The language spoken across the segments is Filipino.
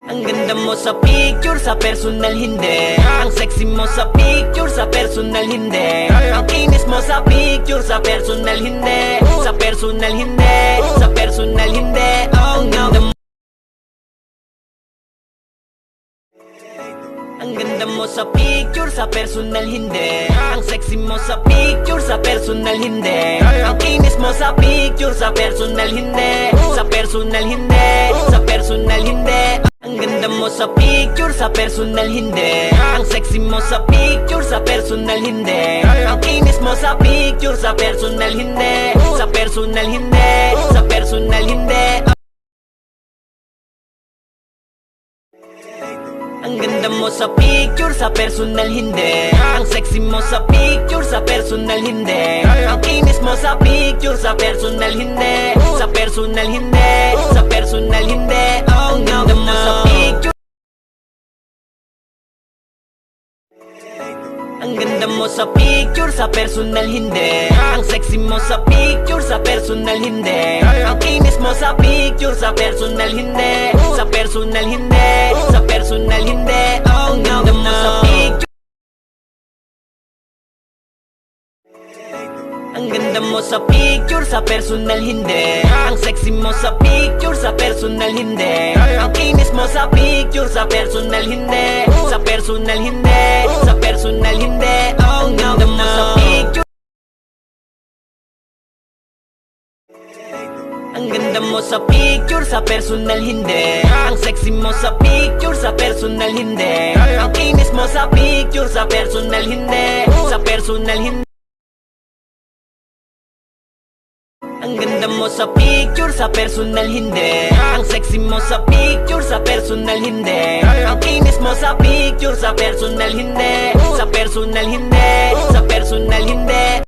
Ang ganda mo sa picture, sa personal hindi. Ang sexy mo sa picture, sa personal hindi. Ang kinis mo sa picture, sa personal hindi. Sa personal hindi, sa personal hindi. Ang ganda mo. Ang ganda mo sa picture, sa personal hindi. Ang sexy mo sa picture, sa personal hindi. Ang kinis mo sa picture, sa personal hindi. Sa personal hindi, sa personal hindi. Ang ganda mo sa picture, sa personal hindi. Ang sexy mo sa picture, sa personal hindi. Ang kinis mo sa picture, sa personal hindi. Sa personal hindi, sa personal hindi. Ang ganda mo sa picture, sa personal hindi. Ang sexy mo sa picture, sa personal hindi. Ang kinis mo sa picture, sa personal hindi. Sa personal hindi, sa personal hindi. Ang ganda mo sa picture. Ang ganda mo sa picture, sa personal hindi. Ang sexy mo sa picture, sa personal hindi. Ang kinis mo sa picture, sa personal hindi. Sa personal hindi, sa personal hindi. Ang ganda mo sa picture. Ang ganda mo sa picture, sa personal hindi. Ang sexy mo sa picture, sa personal hindi. Ang kinis mo sa picture, sa personal hindi. Sa personal hindi, sa personal hindi. Ang ganda mo sa picture. Ang ganda mo sa picture, sa personal hindi. Ang sexy mo sa picture, sa personal hindi. Ang kinis mo sa picture, sa personal hindi. Sa personal hindi. Ang ganda mo sa picture, sa personal hindi. Ang sexy mo sa picture, sa personal hindi. Ang kinis mo sa picture, sa personal hindi. Sa personal hindi, sa personal hindi.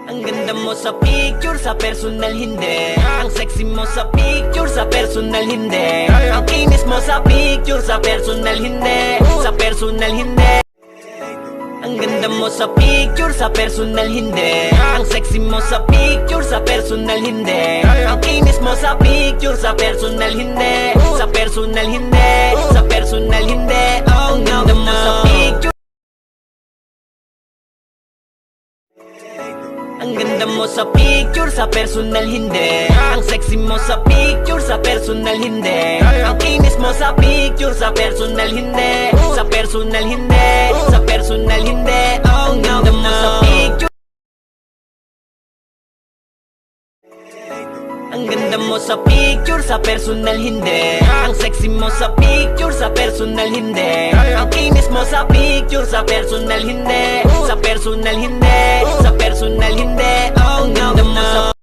Ang ganda mo sa picture, sa personal hindi. Ang sexy mo sa picture, sa personal hindi. Ang kinis mo sa picture, sa personal hindi. Sa personal hindi. Ang ganda mo sa picture, sa personal hindi. Ang sexy mo sa picture, sa personal hindi. Ang kinis mo sa picture, sa personal hindi. Sa personal hindi, sa personal hindi. Ang ganda mo sa picture. Ang ganda mo sa picture, sa personal hindi. Ang sexy mo sa picture, sa personal hindi. Ang kinis mo sa picture, sa personal hindi. Sa personal hindi, sa personal hindi. Ang ganda mo sa picture. Ang ganda mo sa picture, sa personal hindi. Ang sexy mo sa picture, sa personal hindi. Ang kinis mo sa picture, sa personal hindi. Sa personal hindi, sa personal hindi. Ang ganda mo sa.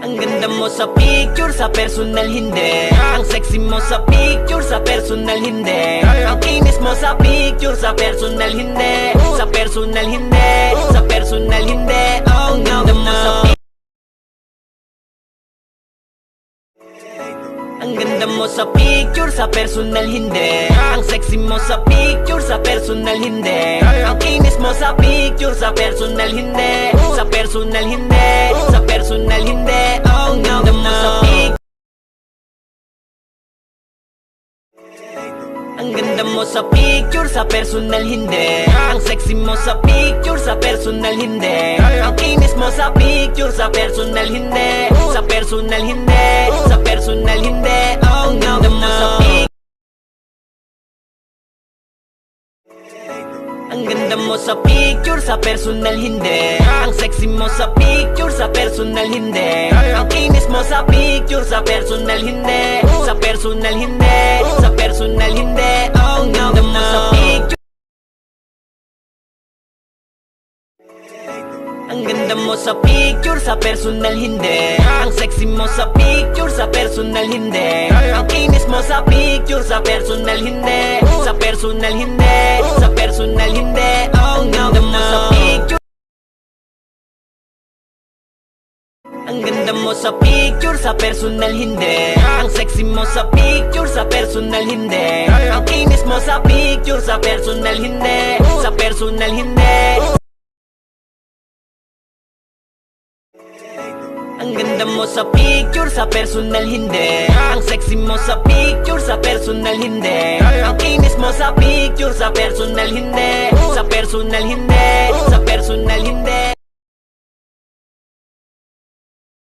Ang ganda mo sa picture, sa personal hindi. Ang sexy mo sa picture, sa personal hindi. Ang kinis mo sa picture, sa personal hindi. Sa personal hindi, sa personal hindi. Ang ganda mo sa picture. Ang ganda mo sa picture, sa personal hindi. Ang sexy mo sa picture, sa personal hindi. Ang kinis mo sa picture, sa personal hindi. Sa personal hindi, sa personal hindi. Ang ganda mo sa picture. Ang ganda mo sa picture, sa personal hindi. Ang sexy mo sa picture, sa personal hindi. Ang kinis mo sa picture, sa personal hindi. Sa personal hindi, sa personal hindi. Ang ganda mo sa picture. Ang ganda mo sa picture, sa personal hindi. Ang sexy mo sa picture, sa personal hindi. Ang kinis mo sa picture, sa personal hindi. Sa personal hindi, sa personal hindi. Ang ganda mo sa picture. Ang ganda mo sa picture, sa personal hindi. Ang sexy mo sa picture, sa personal hindi. Ang kinis mo sa picture, sa personal hindi. Sa personal hindi, sa personal hindi. Ang ganda mo sa picture. Ang ganda mo sa picture, sa personal hindi. Ang sexy mo sa picture, sa personal hindi. Ang kinis mo sa picture, sa personal hindi. Sa personal hindi. Ang ganda mo sa picture, sa personal hindi. Ang sexy mo sa picture, sa personal hindi. Ang kinis mo sa picture, sa personal hindi. Sa personal hindi. Sa